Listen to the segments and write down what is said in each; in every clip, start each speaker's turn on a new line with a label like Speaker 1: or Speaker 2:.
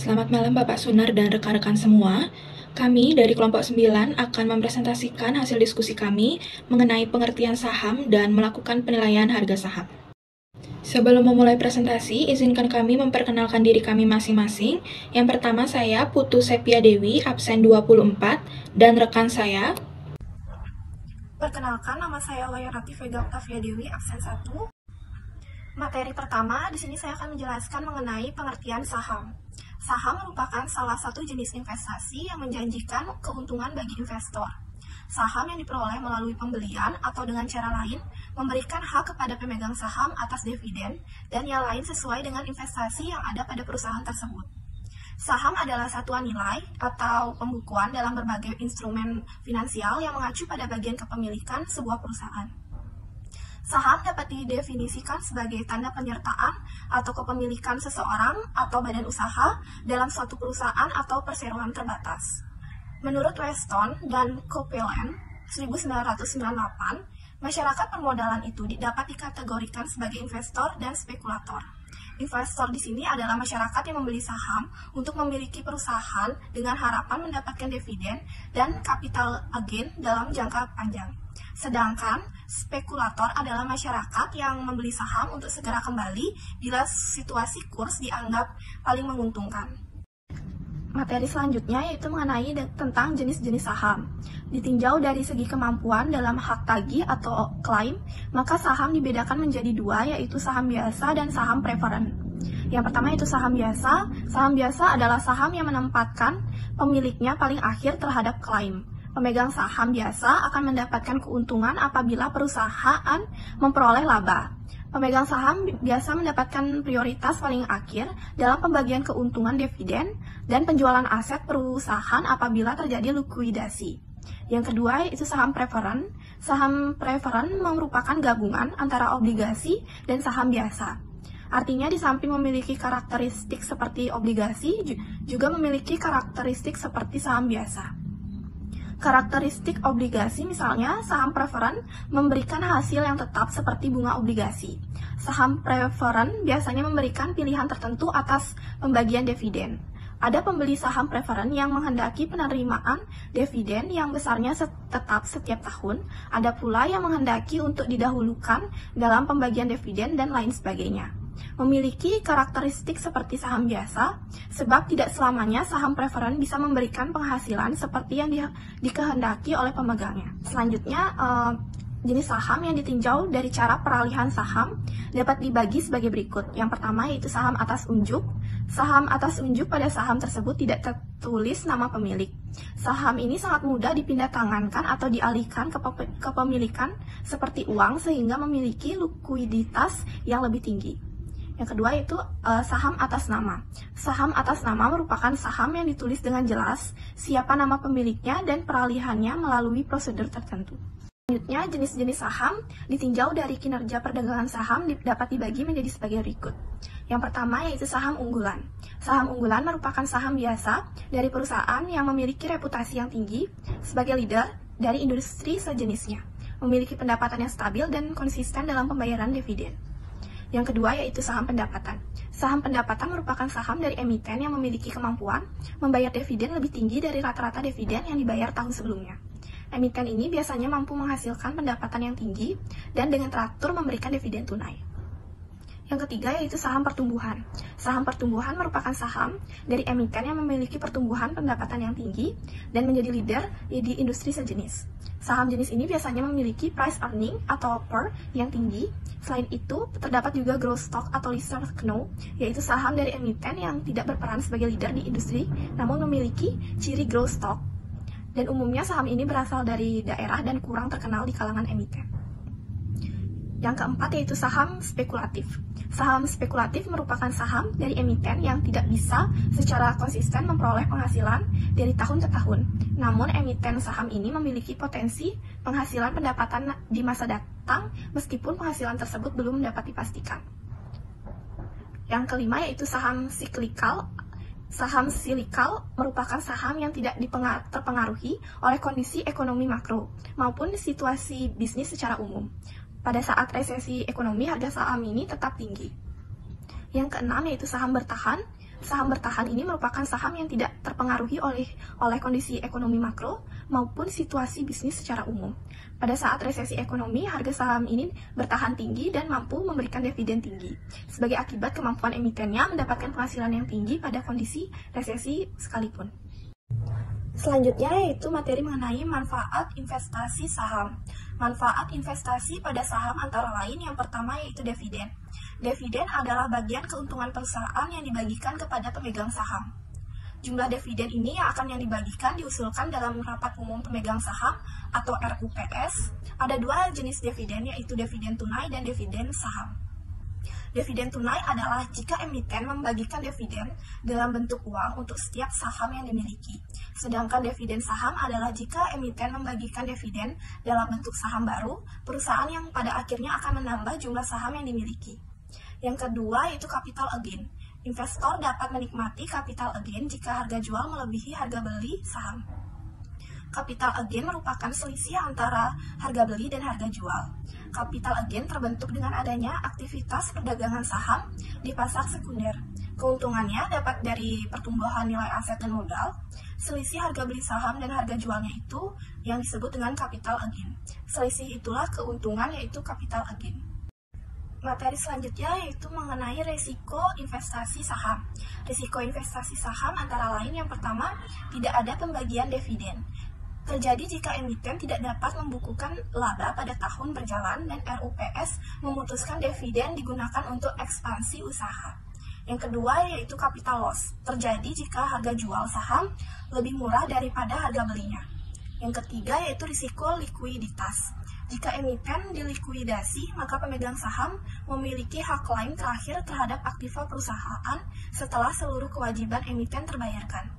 Speaker 1: Selamat malam Bapak Sunar dan rekan-rekan semua. Kami dari kelompok 9 akan mempresentasikan hasil diskusi kami mengenai pengertian saham dan melakukan penilaian harga saham. Sebelum memulai presentasi, izinkan kami memperkenalkan diri kami masing-masing. Yang pertama saya Putu Sepia Dewi, absen 24, dan rekan saya.
Speaker 2: Perkenalkan, nama saya Wayanati Vega Octavia Dewi, absen 1. Materi pertama, di sini saya akan menjelaskan mengenai pengertian saham. Saham merupakan salah satu jenis investasi yang menjanjikan keuntungan bagi investor. Saham yang diperoleh melalui pembelian atau dengan cara lain memberikan hak kepada pemegang saham atas dividen dan yang lain sesuai dengan investasi yang ada pada perusahaan tersebut. Saham adalah satuan nilai atau pembukuan dalam berbagai instrumen finansial yang mengacu pada bagian kepemilikan sebuah perusahaan. Saham dapat didefinisikan sebagai tanda penyertaan atau kepemilikan seseorang atau badan usaha dalam suatu perusahaan atau perseroan terbatas. Menurut Weston dan Copeland 1998, masyarakat permodalan itu dapat dikategorikan sebagai investor dan spekulator. Investor di sini adalah masyarakat yang membeli saham untuk memiliki perusahaan dengan harapan mendapatkan dividen dan capital gain dalam jangka panjang. Sedangkan spekulator adalah masyarakat yang membeli saham untuk segera kembali bila situasi kurs dianggap paling menguntungkan. Materi selanjutnya yaitu mengenai tentang jenis-jenis saham. Ditinjau dari segi kemampuan dalam hak tagih atau klaim, maka saham dibedakan menjadi dua, yaitu saham biasa dan saham preferen. Yang pertama yaitu saham biasa. Saham biasa adalah saham yang menempatkan pemiliknya paling akhir terhadap klaim. Pemegang saham biasa akan mendapatkan keuntungan apabila perusahaan memperoleh laba. Pemegang saham biasa mendapatkan prioritas paling akhir dalam pembagian keuntungan dividen dan penjualan aset perusahaan apabila terjadi likuidasi. Yang kedua yaitu saham preferen. Saham preferen merupakan gabungan antara obligasi dan saham biasa. Artinya di samping memiliki karakteristik seperti obligasi, juga memiliki karakteristik seperti saham biasa. Karakteristik obligasi misalnya, saham preferen memberikan hasil yang tetap seperti bunga obligasi. Saham preferen biasanya memberikan pilihan tertentu atas pembagian dividen. Ada pembeli saham preferen yang menghendaki penerimaan dividen yang besarnya tetap setiap tahun. Ada pula yang menghendaki untuk didahulukan dalam pembagian dividen dan lain sebagainya. Memiliki karakteristik seperti saham biasa, sebab tidak selamanya saham preferen bisa memberikan penghasilan seperti yang dikehendaki oleh pemegangnya. Selanjutnya, jenis saham yang ditinjau dari cara peralihan saham dapat dibagi sebagai berikut. Yang pertama yaitu saham atas unjuk. Saham atas unjuk pada saham tersebut tidak tertulis nama pemilik. Saham ini sangat mudah dipindahtangankan atau dialihkan ke kepemilikan seperti uang sehingga memiliki likuiditas yang lebih tinggi. Yang kedua yaitu saham atas nama. Saham atas nama merupakan saham yang ditulis dengan jelas siapa nama pemiliknya dan peralihannya melalui prosedur tertentu. Selanjutnya, jenis-jenis saham ditinjau dari kinerja perdagangan saham dapat dibagi menjadi sebagai berikut. Yang pertama yaitu saham unggulan. Saham unggulan merupakan saham biasa dari perusahaan yang memiliki reputasi yang tinggi sebagai leader dari industri sejenisnya, memiliki pendapatan yang stabil dan konsisten dalam pembayaran dividen. Yang kedua yaitu saham pendapatan. Saham pendapatan merupakan saham dari emiten yang memiliki kemampuan membayar dividen lebih tinggi dari rata-rata dividen yang dibayar tahun sebelumnya. Emiten ini biasanya mampu menghasilkan pendapatan yang tinggi dan dengan teratur memberikan dividen tunai. Yang ketiga yaitu saham pertumbuhan. Saham pertumbuhan merupakan saham dari emiten yang memiliki pertumbuhan pendapatan yang tinggi dan menjadi leader di industri sejenis. Saham jenis ini biasanya memiliki price earning atau PER yang tinggi. Selain itu, terdapat juga growth stock atau listed KNO, yaitu saham dari emiten yang tidak berperan sebagai leader di industri, namun memiliki ciri growth stock. Dan umumnya saham ini berasal dari daerah dan kurang terkenal di kalangan emiten. Yang keempat yaitu saham spekulatif. Saham spekulatif merupakan saham dari emiten yang tidak bisa secara konsisten memperoleh penghasilan dari tahun ke tahun. Namun emiten saham ini memiliki potensi penghasilan pendapatan di masa datang meskipun penghasilan tersebut belum dapat dipastikan. Yang kelima yaitu saham siklikal. Saham silikal merupakan saham yang tidak terpengaruhi oleh kondisi ekonomi makro maupun situasi bisnis secara umum. Pada saat resesi ekonomi, harga saham ini tetap tinggi. Yang keenam yaitu saham bertahan. Saham bertahan ini merupakan saham yang tidak terpengaruhi oleh kondisi ekonomi makro maupun situasi bisnis secara umum. Pada saat resesi ekonomi, harga saham ini bertahan tinggi dan mampu memberikan dividen tinggi, sebagai akibat kemampuan emitennya mendapatkan penghasilan yang tinggi pada kondisi resesi sekalipun. Selanjutnya yaitu materi mengenai manfaat investasi saham. Manfaat investasi pada saham antara lain yang pertama yaitu dividen. Dividen adalah bagian keuntungan perusahaan yang dibagikan kepada pemegang saham. Jumlah dividen ini yang dibagikan diusulkan dalam rapat umum pemegang saham atau RUPS. Ada dua jenis dividen yaitu dividen tunai dan dividen saham. Dividen tunai adalah jika emiten membagikan dividen dalam bentuk uang untuk setiap saham yang dimiliki. Sedangkan dividen saham adalah jika emiten membagikan dividen dalam bentuk saham baru, perusahaan yang pada akhirnya akan menambah jumlah saham yang dimiliki. Yang kedua yaitu capital gain. Investor dapat menikmati capital gain jika harga jual melebihi harga beli saham. Capital gain merupakan selisih antara harga beli dan harga jual. Capital gain terbentuk dengan adanya aktivitas perdagangan saham di pasar sekunder. Keuntungannya dapat dari pertumbuhan nilai aset dan modal. Selisih harga beli saham dan harga jualnya itu yang disebut dengan capital gain. Selisih itulah keuntungan yaitu capital gain. Materi selanjutnya yaitu mengenai risiko investasi saham. Risiko investasi saham antara lain yang pertama, tidak ada pembagian dividen. Terjadi jika emiten tidak dapat membukukan laba pada tahun berjalan dan RUPS memutuskan dividen digunakan untuk ekspansi usaha. Yang kedua yaitu capital loss. Terjadi jika harga jual saham lebih murah daripada harga belinya. Yang ketiga yaitu risiko likuiditas. Jika emiten dilikuidasi, maka pemegang saham memiliki hak klaim terakhir terhadap aktiva perusahaan setelah seluruh kewajiban emiten terbayarkan.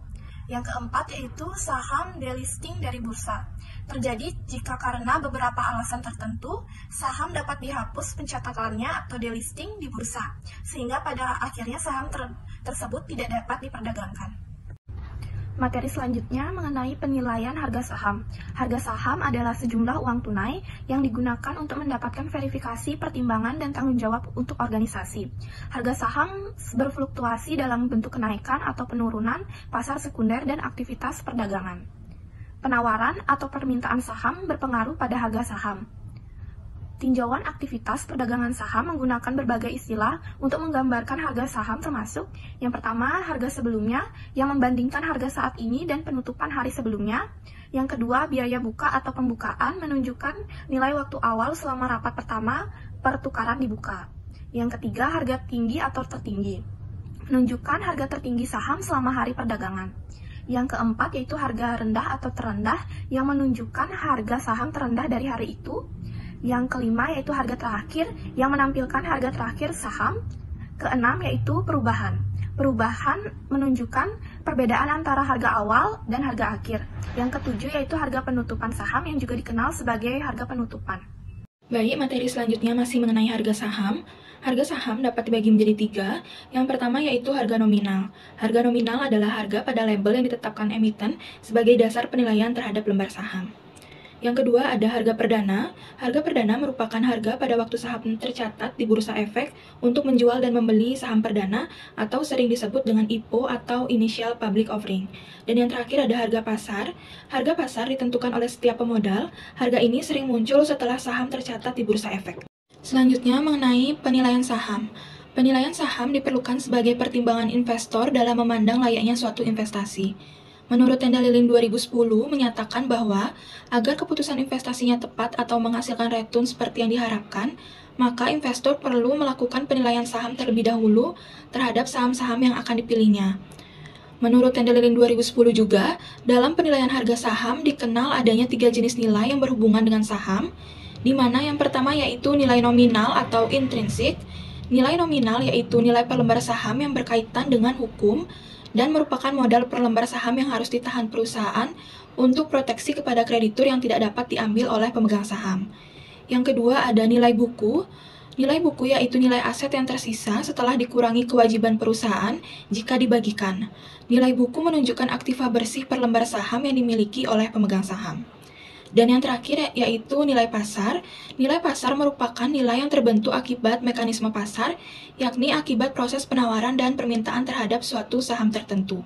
Speaker 2: Yang keempat yaitu saham delisting dari bursa. Terjadi jika karena beberapa alasan tertentu, saham dapat dihapus pencatatannya atau delisting di bursa, sehingga pada akhirnya saham tersebut tidak dapat diperdagangkan. Materi selanjutnya mengenai penilaian harga saham. Harga saham adalah sejumlah uang tunai yang digunakan untuk mendapatkan verifikasi, pertimbangan, dan tanggung jawab untuk organisasi. Harga saham berfluktuasi dalam bentuk kenaikan atau penurunan pasar sekunder dan aktivitas perdagangan. Penawaran atau permintaan saham berpengaruh pada harga saham. Tinjauan aktivitas perdagangan saham menggunakan berbagai istilah untuk menggambarkan harga saham termasuk yang pertama, harga sebelumnya yang membandingkan harga saat ini dan penutupan hari sebelumnya. Yang kedua, biaya buka atau pembukaan menunjukkan nilai waktu awal selama rapat pertama pertukaran dibuka. Yang ketiga, harga tinggi atau tertinggi menunjukkan harga tertinggi saham selama hari perdagangan. Yang keempat yaitu harga rendah atau terendah yang menunjukkan harga saham terendah dari hari itu. Yang kelima yaitu harga terakhir yang menampilkan harga terakhir saham. Keenam yaitu perubahan. Perubahan menunjukkan perbedaan antara harga awal dan harga akhir. Yang ketujuh yaitu harga penutupan saham yang juga dikenal sebagai harga penutupan.
Speaker 1: Baik, materi selanjutnya masih mengenai harga saham. Harga saham dapat dibagi menjadi tiga. Yang pertama yaitu harga nominal. Harga nominal adalah harga pada label yang ditetapkan emiten sebagai dasar penilaian terhadap lembar saham. Yang kedua ada harga perdana. Harga perdana merupakan harga pada waktu saham tercatat di bursa efek untuk menjual dan membeli saham perdana atau sering disebut dengan IPO atau Initial Public Offering. Dan yang terakhir ada harga pasar. Harga pasar ditentukan oleh setiap pemodal. Harga ini sering muncul setelah saham tercatat di bursa efek. Selanjutnya mengenai penilaian saham. Penilaian saham diperlukan sebagai pertimbangan investor dalam memandang layaknya suatu investasi. Menurut Tenda Lilin 2010 menyatakan bahwa agar keputusan investasinya tepat atau menghasilkan return seperti yang diharapkan, maka investor perlu melakukan penilaian saham terlebih dahulu terhadap saham-saham yang akan dipilihnya. Menurut Tenda Lilin 2010 juga, dalam penilaian harga saham dikenal adanya 3 jenis nilai yang berhubungan dengan saham, di mana yang pertama yaitu nilai nominal atau intrinsik. Nilai nominal yaitu nilai per lembar saham yang berkaitan dengan hukum, dan merupakan modal per lembar saham yang harus ditahan perusahaan untuk proteksi kepada kreditur yang tidak dapat diambil oleh pemegang saham. Yang kedua ada nilai buku. Nilai buku yaitu nilai aset yang tersisa setelah dikurangi kewajiban perusahaan jika dibagikan. Nilai buku menunjukkan aktiva bersih per lembar saham yang dimiliki oleh pemegang saham. Dan yang terakhir yaitu nilai pasar. Nilai pasar merupakan nilai yang terbentuk akibat mekanisme pasar, yakni akibat proses penawaran dan permintaan terhadap suatu saham tertentu.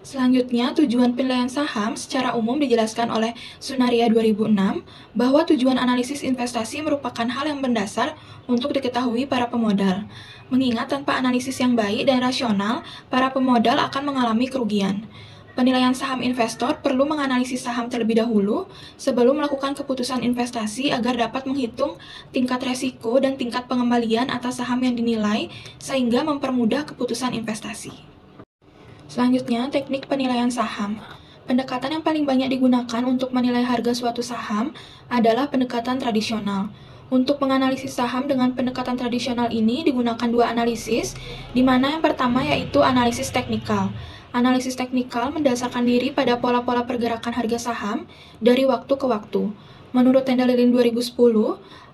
Speaker 1: Selanjutnya, tujuan penilaian saham secara umum dijelaskan oleh Sunaria 2006 bahwa tujuan analisis investasi merupakan hal yang mendasar untuk diketahui para pemodal. Mengingat tanpa analisis yang baik dan rasional, para pemodal akan mengalami kerugian. Penilaian saham investor perlu menganalisis saham terlebih dahulu sebelum melakukan keputusan investasi agar dapat menghitung tingkat resiko dan tingkat pengembalian atas saham yang dinilai sehingga mempermudah keputusan investasi. Selanjutnya, teknik penilaian saham. Pendekatan yang paling banyak digunakan untuk menilai harga suatu saham adalah pendekatan tradisional. Untuk menganalisis saham dengan pendekatan tradisional ini digunakan dua analisis, di mana yang pertama yaitu analisis teknikal. Analisis teknikal mendasarkan diri pada pola-pola pergerakan harga saham dari waktu ke waktu. Menurut Tenda Lilin 2010,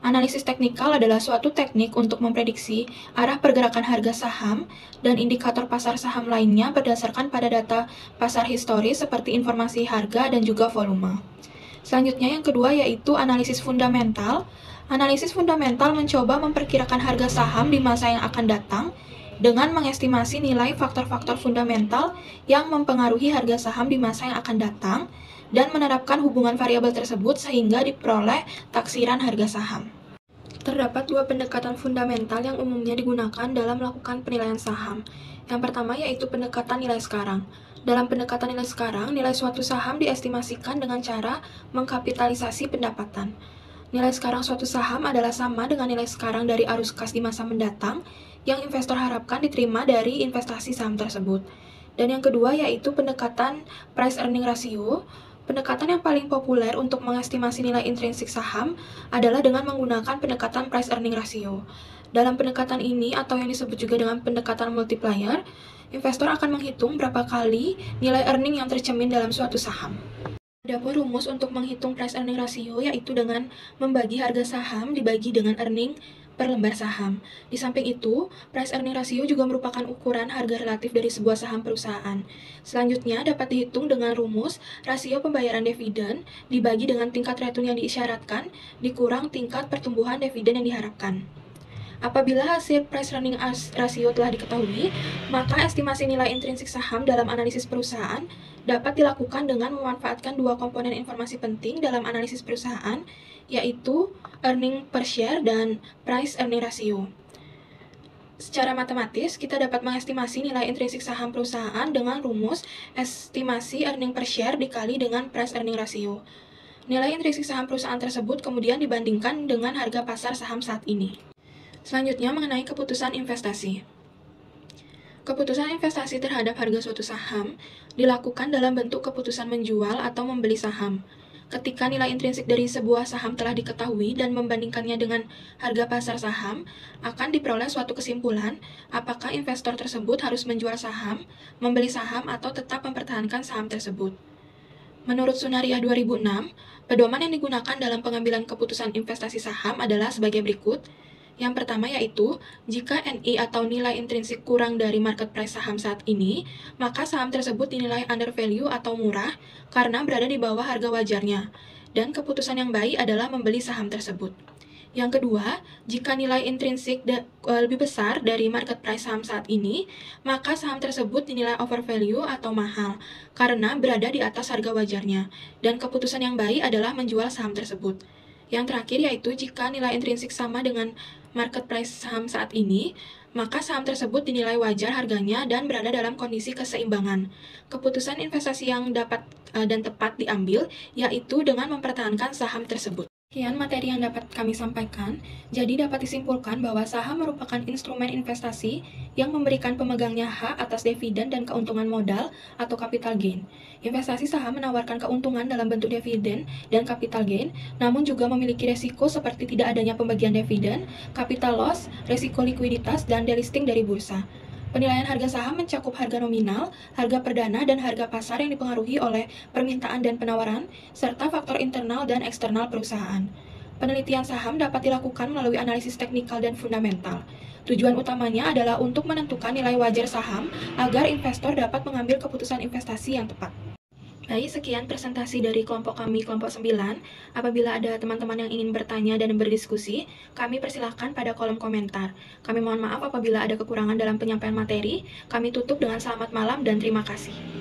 Speaker 1: analisis teknikal adalah suatu teknik untuk memprediksi arah pergerakan harga saham dan indikator pasar saham lainnya berdasarkan pada data pasar historis seperti informasi harga dan juga volume. Selanjutnya yang kedua yaitu analisis fundamental. Analisis fundamental mencoba memperkirakan harga saham di masa yang akan datang dengan mengestimasi nilai faktor-faktor fundamental yang mempengaruhi harga saham di masa yang akan datang dan menerapkan hubungan variabel tersebut sehingga diperoleh taksiran harga saham. Terdapat dua pendekatan fundamental yang umumnya digunakan dalam melakukan penilaian saham. Yang pertama yaitu pendekatan nilai sekarang. Dalam pendekatan nilai sekarang, nilai suatu saham diestimasikan dengan cara mengkapitalisasi pendapatan. Nilai sekarang suatu saham adalah sama dengan nilai sekarang dari arus kas di masa mendatang yang investor harapkan diterima dari investasi saham tersebut. Dan yang kedua yaitu pendekatan price earning ratio. Pendekatan yang paling populer untuk mengestimasi nilai intrinsik saham adalah dengan menggunakan pendekatan price earning ratio. Dalam pendekatan ini atau yang disebut juga dengan pendekatan multiplier, investor akan menghitung berapa kali nilai earning yang tercermin dalam suatu saham. Adapun rumus untuk menghitung price earning ratio yaitu dengan membagi harga saham dibagi dengan earning per lembar saham. Di samping itu, price earning ratio juga merupakan ukuran harga relatif dari sebuah saham perusahaan. Selanjutnya dapat dihitung dengan rumus rasio pembayaran dividen dibagi dengan tingkat return yang diisyaratkan dikurang tingkat pertumbuhan dividen yang diharapkan. Apabila hasil price earning ratio telah diketahui, maka estimasi nilai intrinsik saham dalam analisis perusahaan dapat dilakukan dengan memanfaatkan dua komponen informasi penting dalam analisis perusahaan, yaitu earning per share dan price earning ratio. Secara matematis, kita dapat mengestimasi nilai intrinsik saham perusahaan dengan rumus estimasi earning per share dikali dengan price earning ratio. Nilai intrinsik saham perusahaan tersebut kemudian dibandingkan dengan harga pasar saham saat ini. Selanjutnya mengenai keputusan investasi. Keputusan investasi terhadap harga suatu saham dilakukan dalam bentuk keputusan menjual atau membeli saham. Ketika nilai intrinsik dari sebuah saham telah diketahui dan membandingkannya dengan harga pasar saham, akan diperoleh suatu kesimpulan apakah investor tersebut harus menjual saham, membeli saham, atau tetap mempertahankan saham tersebut. Menurut Sunaria 2006, pedoman yang digunakan dalam pengambilan keputusan investasi saham adalah sebagai berikut. Yang pertama yaitu, jika NI atau nilai intrinsik kurang dari market price saham saat ini, maka saham tersebut dinilai under value atau murah karena berada di bawah harga wajarnya, dan keputusan yang baik adalah membeli saham tersebut. Yang kedua, jika nilai intrinsik lebih besar dari market price saham saat ini, maka saham tersebut dinilai overvalue atau mahal karena berada di atas harga wajarnya, dan keputusan yang baik adalah menjual saham tersebut. Yang terakhir yaitu jika nilai intrinsik sama dengan market price saham saat ini, maka saham tersebut dinilai wajar harganya dan berada dalam kondisi keseimbangan. Keputusan investasi yang dapat dan tepat diambil yaitu dengan mempertahankan saham tersebut. Sekian materi yang dapat kami sampaikan. Jadi dapat disimpulkan bahwa saham merupakan instrumen investasi yang memberikan pemegangnya hak atas dividen dan keuntungan modal atau capital gain. Investasi saham menawarkan keuntungan dalam bentuk dividen dan capital gain, namun juga memiliki resiko seperti tidak adanya pembagian dividen, capital loss, resiko likuiditas, dan delisting dari bursa. Penilaian harga saham mencakup harga nominal, harga perdana, dan harga pasar yang dipengaruhi oleh permintaan dan penawaran, serta faktor internal dan eksternal perusahaan. Penelitian saham dapat dilakukan melalui analisis teknikal dan fundamental. Tujuan utamanya adalah untuk menentukan nilai wajar saham agar investor dapat mengambil keputusan investasi yang tepat. Baik, sekian presentasi dari kelompok kami, kelompok 9. Apabila ada teman-teman yang ingin bertanya dan berdiskusi, kami persilahkan pada kolom komentar. Kami mohon maaf apabila ada kekurangan dalam penyampaian materi. Kami tutup dengan selamat malam dan terima kasih.